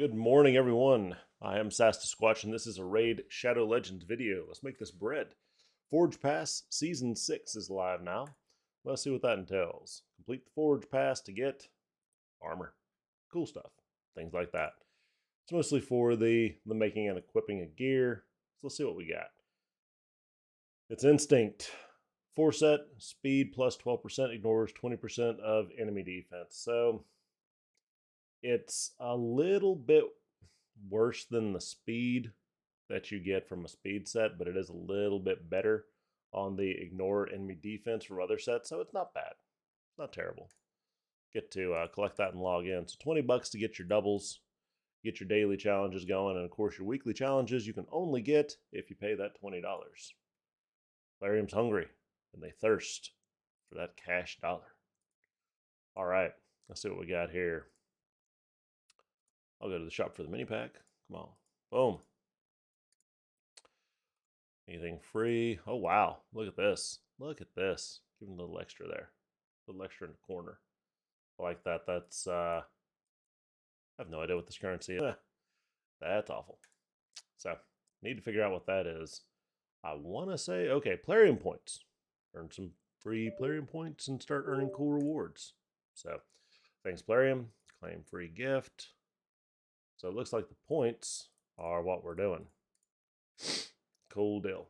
Good morning, everyone. I am Sasadesquatch, and this is a Raid Shadow Legends video. Let's make this bread. Forge Pass Season 6 is live now. Let's see what that entails. Complete the Forge Pass to get armor. Cool stuff. Things like that. It's mostly for the making and equipping of gear. So let's see what we got. It's Instinct. 4 set, speed plus 12%, ignores 20% of enemy defense. So it's a little bit worse than the speed that you get from a speed set, but it is a little bit better on the ignore enemy defense from other sets, so it's not bad. It's not terrible. Get to collect that and log in. So $20 to get your doubles, get your daily challenges going, and of course your weekly challenges you can only get if you pay that $20. Plarium's hungry, and they thirst for that cash dollar. All right, let's see what we got here. I'll go to the shop for the mini pack. Come on. Boom. Anything free? Oh, wow. Look at this. Look at this. Give them a little extra there. A little extra in the corner. I like that. That's, I have no idea what this currency is. That's awful. So, need to figure out what that is. I want to say, okay, Plarium points. Earn some free Plarium points and start earning cool rewards. So, thanks, Plarium. Claim free gift. So it looks like the points are what we're doing. Cool deal.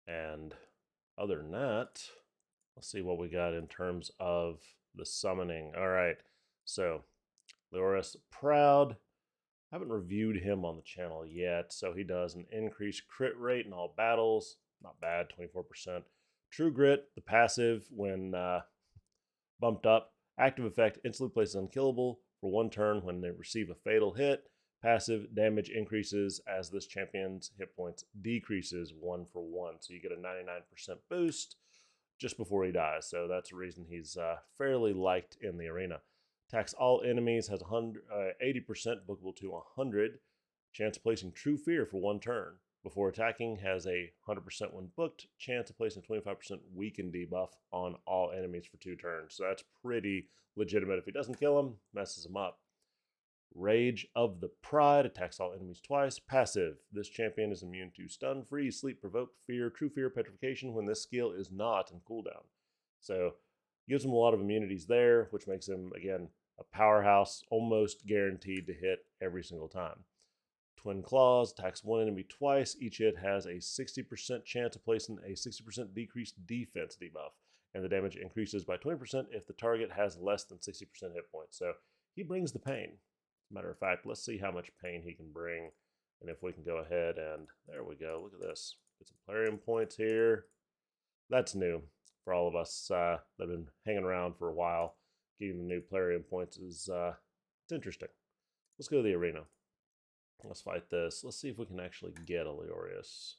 And other than that, let's see what we got in terms of the summoning. All right, so Leoris Proud. I haven't reviewed him on the channel yet. So he does an increased crit rate in all battles. Not bad, 24%. True Grit, the passive, when bumped up. Active effect, instantly places unkillable for 1 turn when they receive a fatal hit. Passive damage increases as this champion's hit points decreases 1 for 1. So you get a 99% boost just before he dies. So that's the reason he's fairly liked in the arena. Attacks all enemies, has 80% bookable to 100. Chance of placing True Fear for 1 turn. Before attacking, has a 100% when booked. Chance of placing 25% weaken debuff on all enemies for 2 turns. So that's pretty legitimate. If he doesn't kill him, messes him up. Rage of the Pride, attacks all enemies twice. Passive, this champion is immune to stun, freeze, sleep, provoke, fear, true fear, petrification when this skill is not in cooldown. So gives him a lot of immunities there, which makes him, again, a powerhouse, almost guaranteed to hit every single time. Twin Claws, attacks 1 enemy twice. Each hit has a 60% chance of placing a 60% decreased defense debuff. And the damage increases by 20% if the target has less than 60% hit points. So he brings the pain. As a matter of fact, let's see how much pain he can bring. And if we can go ahead and, there we go, look at this. Get some Plarium points here. That's new for all of us that have been hanging around for a while. Getting the new Plarium points is it's interesting. Let's go to the arena. Let's fight this. Let's see if we can actually get a Leorius.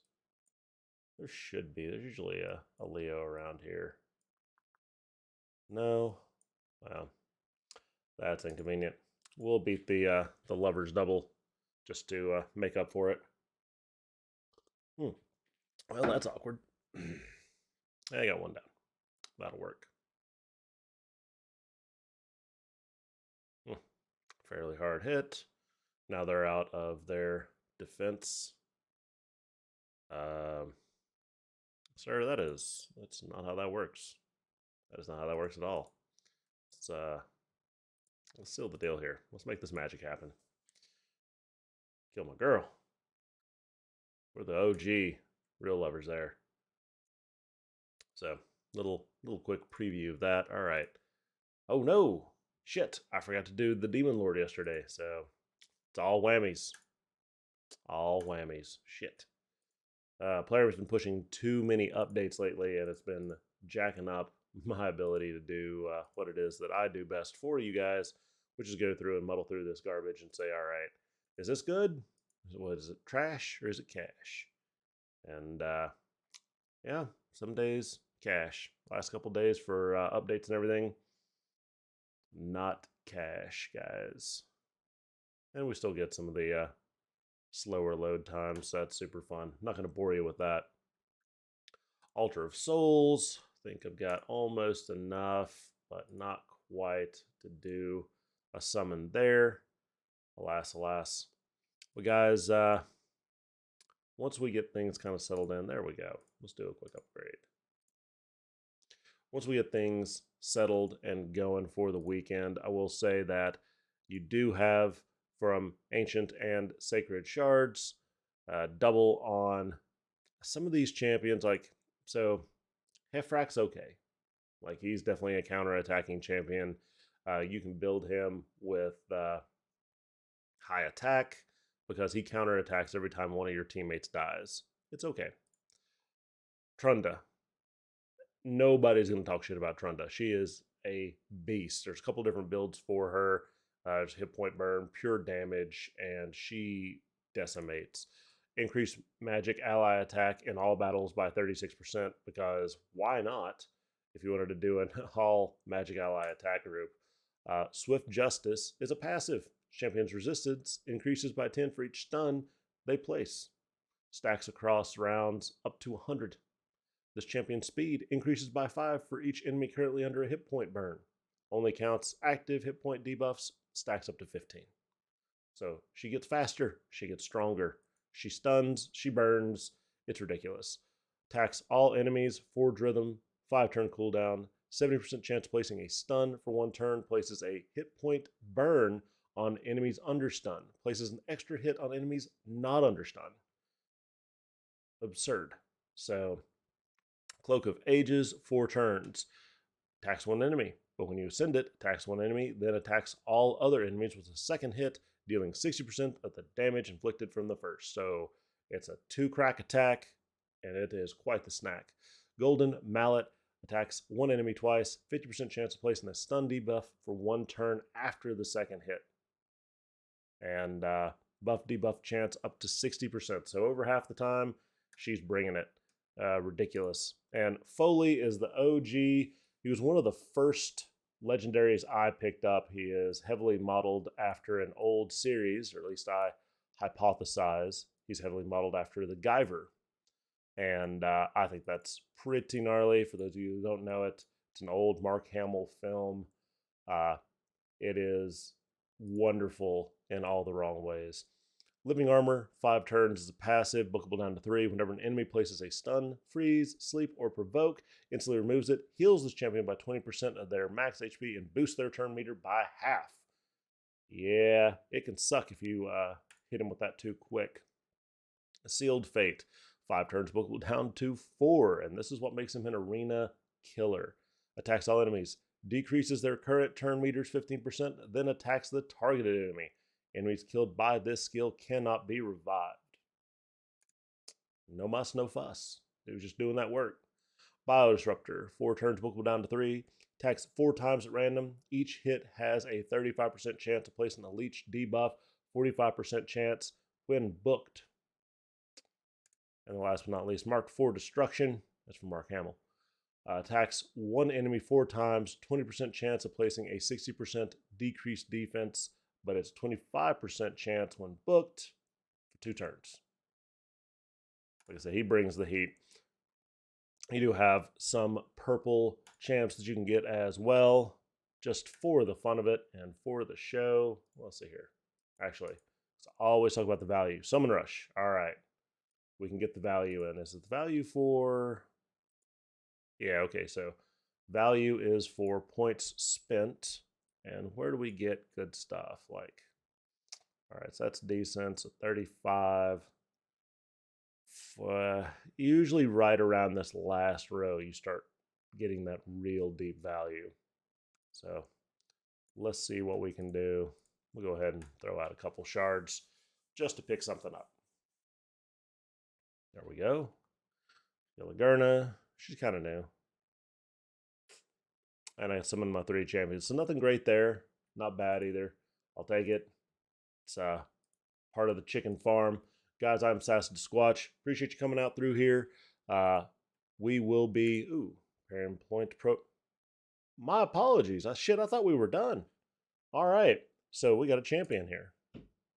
There should be. There's usually a Leo around here. No? Well, that's inconvenient. We'll beat the Lover's Double just to make up for it. Well, that's awkward. I got 1 down. That'll work. Fairly hard hit. Now they're out of their defense. Sir, that's not how that works. That is not how that works at all. Let's seal the deal here. Let's make this magic happen. Kill my girl. We're the OG real lovers there. So, little quick preview of that. All right. Oh no! Shit! I forgot to do the Demon Lord yesterday, so it's all whammies. All whammies. Shit. Player has been pushing too many updates lately, and it's been jacking up my ability to do what it is that I do best for you guys, which is go through and muddle through this garbage and say, all right, is this good? What is it, trash or is it cash? And yeah, some days cash. Last couple days for updates and everything, not cash, guys. And we still get some of the slower load times, so that's super fun. I'm not going to bore you with that. Altar of Souls. I think I've got almost enough, but not quite to do a summon there. Alas, alas. But guys, once we get things kind of settled in, there we go. Let's do a quick upgrade. Once we get things settled and going for the weekend, I will say that you do have from Ancient and Sacred Shards double on some of these champions. Like, so Hefrak's okay. Like, he's definitely a counter-attacking champion. You can build him with high attack because he counterattacks every time one of your teammates dies. It's okay. Trunda, nobody's going to talk shit about Trunda. She is a beast. There's a couple different builds for her. There's hit point burn, pure damage, and she decimates. Increase magic ally attack in all battles by 36% because why not? If you wanted to do an all magic ally attack group. Swift Justice is a passive. Champion's resistance increases by 10 for each stun they place. Stacks across rounds up to 100. This champion's speed increases by 5 for each enemy currently under a hit point burn. Only counts active hit point debuffs, stacks up to 15. So she gets faster, she gets stronger. She stuns, she burns. It's ridiculous. Attacks all enemies, Forge Rhythm, 5-turn cooldown, 70% chance placing a stun for 1 turn, places a hit point burn on enemies under stun, places an extra hit on enemies not under stun. Absurd. So, Cloak of Ages, 4 turns. Attacks 1 enemy, but when you ascend it, attacks 1 enemy, then attacks all other enemies with a second hit, dealing 60% of the damage inflicted from the first. So, it's a 2-crack attack, and it is quite the snack. Golden Mallet attacks 1 enemy twice, 50% chance of placing a stun debuff for 1 turn after the second hit. And buff debuff chance up to 60%. So over half the time, she's bringing it. Ridiculous. And Foley is the OG. He was one of the first legendaries I picked up. He is heavily modeled after an old series, or at least I hypothesize he's heavily modeled after the Guyver. And I think that's pretty gnarly. For those of you who don't know it, it's an old Mark Hamill film. It is wonderful in all the wrong ways. Living Armor, 5 turns is a passive, bookable down to 3. Whenever an enemy places a stun, freeze, sleep, or provoke, instantly removes it, heals this champion by 20% of their max HP, and boosts their turn meter by half. Yeah, it can suck if you hit him with that too quick. A Sealed Fate, 5 turns, bookable down to 4, and this is what makes him an arena killer. Attacks all enemies, decreases their current turn meters 15%, then attacks the targeted enemy. Enemies killed by this skill cannot be revived. No muss, no fuss. It was just doing that work. Biodisruptor, 4 turns, bookable down to 3. Attacks 4 times at random. Each hit has a 35% chance of placing a leech debuff, 45% chance when booked. And last but not least, Mark 4 Destruction. That's from Mark Hamill. Attacks 1 enemy 4 times, 20% chance of placing a 60% decreased defense, but it's 25% chance when booked for 2 turns. Like I said, he brings the heat. You do have some purple champs that you can get as well, just for the fun of it and for the show. Let's see here. Actually, let's always talk about the value. Summon Rush. All right. We can get the value in. Is it the value for... Yeah, okay, so value is for points spent. And where do we get good stuff? Like, all right, so that's decent. So 35. Usually right around this last row, you start getting that real deep value. So let's see what we can do. We'll go ahead and throw out a couple shards just to pick something up. There we go. Yelagurna, she's kind of new. And I summoned my 3 champions. So nothing great there. Not bad either. I'll take it. It's part of the chicken farm. Guys, I'm Sasadesquatch. Appreciate you coming out through here. We will be... Ooh, pairing point pro... My apologies. I thought we were done. All right. So we got a champion here.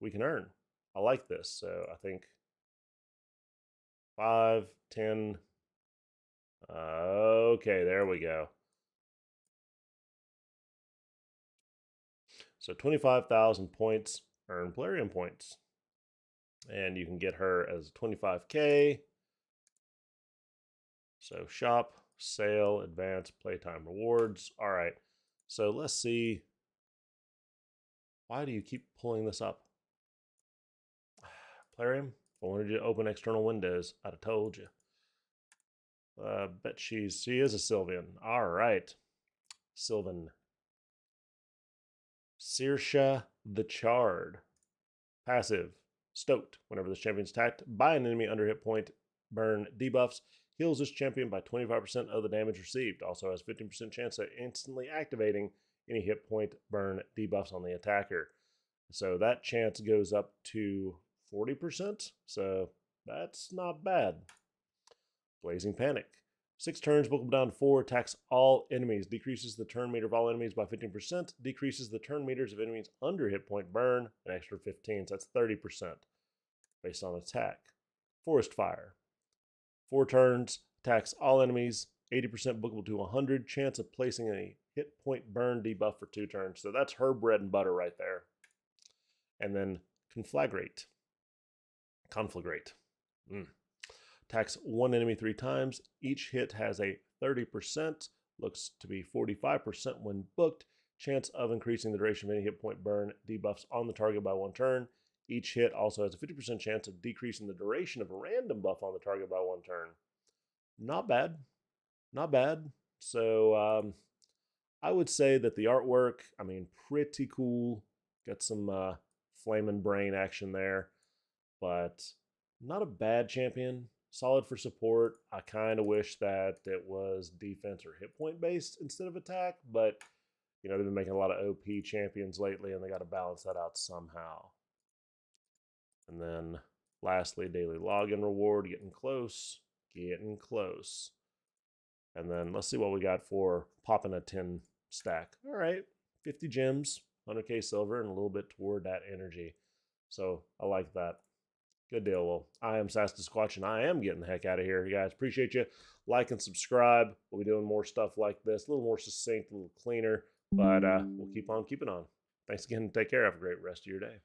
We can earn. I like this. So I think 5, 10... okay, there we go. So 25,000 points, earn Plarium points. And you can get her as 25K. So shop, sale, advance, playtime rewards. All right. So let's see. Why do you keep pulling this up? Plarium, if I wanted you to open external windows, I'd have told you. Bet she is a Sylvian. All right. Sylvan. Saoirse the Charred. Passive. Stoked. Whenever this champion is attacked by an enemy under hit point burn debuffs, heals this champion by 25% of the damage received. Also has 15% chance of instantly activating any hit point burn debuffs on the attacker. So that chance goes up to 40%. So that's not bad. Blazing Panic. 6 turns, book them down to 4, attacks all enemies, decreases the turn meter of all enemies by 15%, decreases the turn meters of enemies under hit point burn an extra 15, so that's 30% based on attack. Forest Fire. 4 turns, attacks all enemies, 80% bookable to 100, chance of placing a hit point burn debuff for 2 turns. So that's her bread and butter right there. And then Conflagrate. Attacks one enemy 3 times. Each hit has a 30%, looks to be 45% when booked. Chance of increasing the duration of any hit point burn debuffs on the target by 1 turn. Each hit also has a 50% chance of decreasing the duration of a random buff on the target by 1 turn. Not bad. Not bad. So I would say that the artwork, pretty cool. Got some flaming brain action there. But not a bad champion. Solid for support. I kind of wish that it was defense or hit point based instead of attack, but they've been making a lot of OP champions lately, and they got to balance that out somehow. And then lastly, daily login reward, getting close. And then let's see what we got for popping a 10 stack. All right, 50 gems, 100k silver, and a little bit toward that energy. So I like that. Good deal. Well, I am Sasadesquatch, and I am getting the heck out of here. You guys, appreciate you. Like and subscribe. We'll be doing more stuff like this, a little more succinct, a little cleaner, but we'll keep on keeping on. Thanks again. Take care. Have a great rest of your day.